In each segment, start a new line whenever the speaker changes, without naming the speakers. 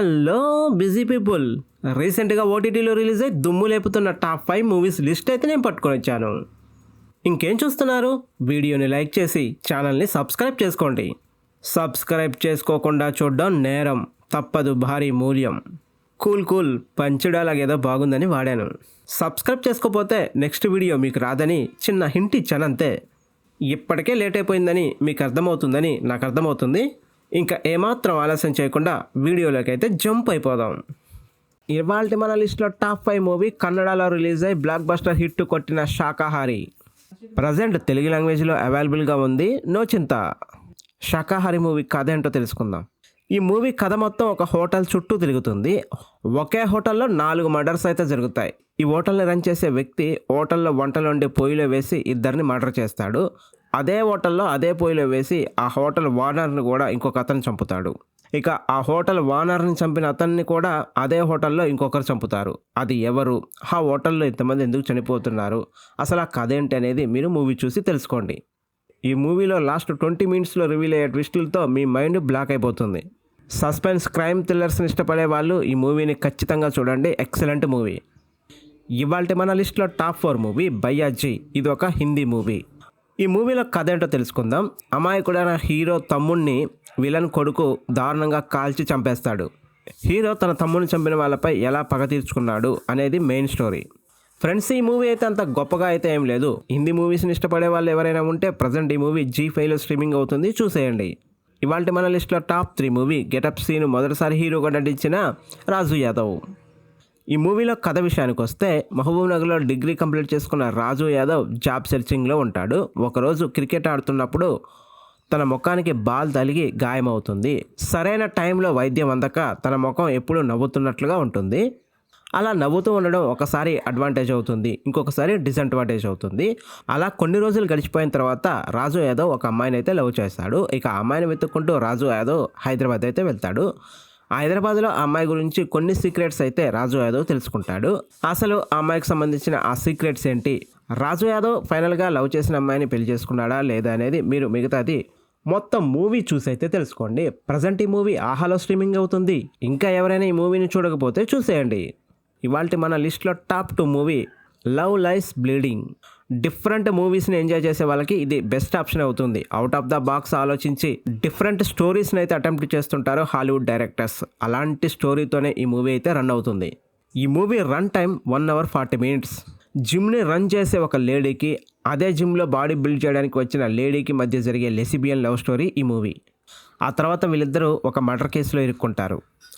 Hello busy people, రీసెంట్గా ఓటీటీలో release అయ్యి దుమ్ము లేపుతున్న టాప్ 5 మూవీస్ లిస్ట్ అయితే నేను పట్టుకొని వచ్చాను. ఇంకేం చూస్తున్నారు? వీడియోని లైక్ చేసి ఛానల్ని సబ్స్క్రైబ్ చేసుకోండి. సబ్స్క్రైబ్ చేసుకోకుండా చూడడం నేరం, తప్పదు భారీ మూల్యం. కూల్ పంచడాలాగా ఏదో బాగుందని వాడాను. సబ్స్క్రైబ్ చేసుకోకపోతే నెక్స్ట్ వీడియో మీకు రాదని చిన్న హింట్ ఇచ్చానంతే. ఇప్పటికే లేట్ అయిపోయిందని మీకు అర్థమవుతుందని నాకు అర్థమవుతుంది. ఇంకా ఏమాత్రం ఆలస్యం చేయకుండా వీడియోలోకి అయితే జంప్ అయిపోదాం. ఇవాళ మన లిస్ట్లో టాప్ 5 మూవీ కన్నడలో రిలీజ్ అయ్యి బ్లాక్ బస్టర్ హిట్ కొట్టిన శాకాహారి. ప్రజెంట్ తెలుగు లాంగ్వేజ్లో అవైలబుల్గా ఉంది, నో చింత. శాకాహారి మూవీ కథ ఏంటో తెలుసుకుందాం. ఈ మూవీ కథ మొత్తం ఒక హోటల్ చుట్టూ తిరుగుతుంది. ఒకే హోటల్లో 4 మర్డర్స్ అయితే జరుగుతాయి. ఈ హోటల్ని రన్ చేసే వ్యక్తి హోటల్లో వంటలు వండి పొయ్యిలో వేసి ఇద్దరిని మర్డర్ చేస్తాడు. అదే హోటల్లో అదే పొయ్యిలో వేసి ఆ హోటల్ ఓనర్ని కూడా ఇంకొక అతను చంపుతాడు. ఇక ఆ హోటల్ ఓనర్ని చంపిన అతన్ని కూడా అదే హోటల్లో ఇంకొకరు చంపుతారు. అది ఎవరు? ఆ హోటల్లో ఇంతమంది ఎందుకు చనిపోతున్నారు? అసలు ఆ కథ ఏంటి అనేది మీరు మూవీ చూసి తెలుసుకోండి. ఈ మూవీలో లాస్ట్ 20 మినిట్స్లో రివీల్ అయ్యే ట్విస్టులతో మీ మైండ్ బ్లాక్ అయిపోతుంది. సస్పెన్స్ క్రైమ్ థ్రిల్లర్స్ని ఇష్టపడే వాళ్ళు ఈ మూవీని ఖచ్చితంగా చూడండి. Excellent movie. ఇవాళ మన లిస్ట్లో టాప్ 4 మూవీ భయ్యాజీ. ఇది ఒక హిందీ మూవీ. ఈ మూవీలో కథ ఏంటో తెలుసుకుందాం. అమాయకుడైన హీరో తమ్ముడిని విలన్ కొడుకు దారుణంగా కాల్చి చంపేస్తాడు. హీరో తన తమ్ముడిని చంపిన వాళ్ళపై ఎలా పగ తీర్చుకున్నాడు అనేది మెయిన్ స్టోరీ. ఫ్రెండ్స్, ఈ మూవీ అయితే అంత గొప్పగా అయితే ఏం లేదు. హిందీ మూవీస్ని ఇష్టపడే వాళ్ళు ఎవరైనా ఉంటే ప్రజెంట్ ఈ మూవీ G5లో స్ట్రీమింగ్ అవుతుంది, చూసేయండి. ఇవాళ మన లిస్ట్లో టాప్ 3 మూవీ గెటప్ సీను మొదటిసారి హీరోగా నటించిన రాజు యాదవ్. ఈ మూవీలో కథ విషయానికి వస్తే మహబూబ్ నగర్లో డిగ్రీ కంప్లీట్ చేసుకున్న రాజు యాదవ్ జాబ్ సెర్చింగ్లో ఉంటాడు. ఒకరోజు క్రికెట్ ఆడుతున్నప్పుడు తన ముఖానికి బాల్ తగిలి గాయమవుతుంది. సరైన టైంలో వైద్యం అందక తన ముఖం ఎప్పుడూ నవ్వుతున్నట్లుగా ఉంటుంది. అలా నవ్వుతూ ఉండడం ఒకసారి అడ్వాంటేజ్ అవుతుంది, ఇంకొకసారి డిసడ్వాంటేజ్ అవుతుంది. అలా కొన్ని రోజులు గడిచిపోయిన తర్వాత రాజు యాదవ్ ఒక అమ్మాయిని అయితే లవ్ చేస్తాడు. ఇక ఆ అమ్మాయిని వెతుక్కుంటూ రాజు యాదవ్ హైదరాబాద్ అయితే వెళ్తాడు. హైదరాబాద్లో ఆ అమ్మాయి గురించి కొన్ని సీక్రెట్స్ అయితే రాజు యాదవ్ తెలుసుకుంటాడు. అసలు ఆ అమ్మాయికి సంబంధించిన ఆ సీక్రెట్స్ ఏంటి, రాజు యాదవ్ ఫైనల్గా లవ్ చేసిన అమ్మాయిని పెళ్లి చేసుకున్నాడా లేదా అనేది మీరు మిగతాది మొత్తం మూవీ చూసి అయితే తెలుసుకోండి. ప్రజెంట్ ఈ మూవీ ఆహాలో స్ట్రీమింగ్ అవుతుంది. ఇంకా ఎవరైనా ఈ మూవీని చూడకపోతే చూసేయండి. ఇవాళ మన లిస్ట్లో టాప్ 2 మూవీ లవ్ లైస్ బ్లీడింగ్. డిఫరెంట్ మూవీస్ని ఎంజాయ్ చేసే వాళ్ళకి ఇది బెస్ట్ ఆప్షన్ అవుతుంది. అవుట్ ఆఫ్ ద బాక్స్ ఆలోచించి డిఫరెంట్ స్టోరీస్ని అయితే అటెంప్ట్ చేస్తుంటారు హాలీవుడ్ డైరెక్టర్స్. అలాంటి స్టోరీతోనే ఈ మూవీ అయితే రన్ అవుతుంది. ఈ movie run time 1 hour 40 minutes. జిమ్ని run చేసే ఒక లేడీకి అదే జిమ్లో బాడీ బిల్డ్ చేయడానికి వచ్చిన లేడీకి మధ్య జరిగే లెసిబియన్ లవ్ స్టోరీ ఈ మూవీ. ఆ తర్వాత వీళ్ళిద్దరూ ఒక మర్డర్ కేసులో ఇరుక్కుంటారు.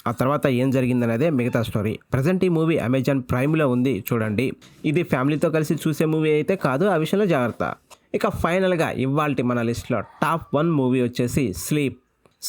ఆ తర్వాత ఏం జరిగిందనేదే మిగతా స్టోరీ. ప్రజెంట్ ఈ మూవీ అమెజాన్ ప్రైమ్లో ఉంది, చూడండి. ఇది ఫ్యామిలీతో కలిసి చూసే మూవీ అయితే కాదు, ఆ విషయంలో జాగ్రత్త. ఇక ఫైనల్గా ఇవాల్టి మన లిస్ట్లో టాప్ 1 మూవీ వచ్చేసి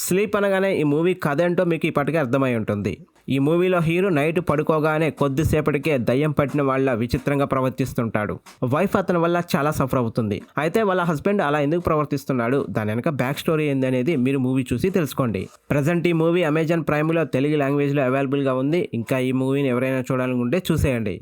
స్లీప్ అనగానే ఈ మూవీ కథ ఏంటో మీకు ఇప్పటికే అర్థమై ఉంటుంది. ఈ మూవీలో హీరో నైట్ పడుకోగానే కొద్దిసేపటికే దయ్యం పట్టిన వాళ్ళ విచిత్రంగా ప్రవర్తిస్తుంటాడు. వైఫ్ అతని వల్ల చాలా సఫర్ అవుతుంది. అయితే వాళ్ళ హస్బెండ్ అలా ఎందుకు ప్రవర్తిస్తున్నాడు, దాని వెనక బ్యాక్ స్టోరీ ఏంది అనేది మీరు మూవీ చూసి తెలుసుకోండి. ప్రజెంట్ ఈ మూవీ అమెజాన్ ప్రైమ్లో తెలుగు లాంగ్వేజ్లో అవైలబుల్గా ఉంది. ఇంకా ఈ మూవీని ఎవరైనా చూడాలనుకుంటే చూసేయండి.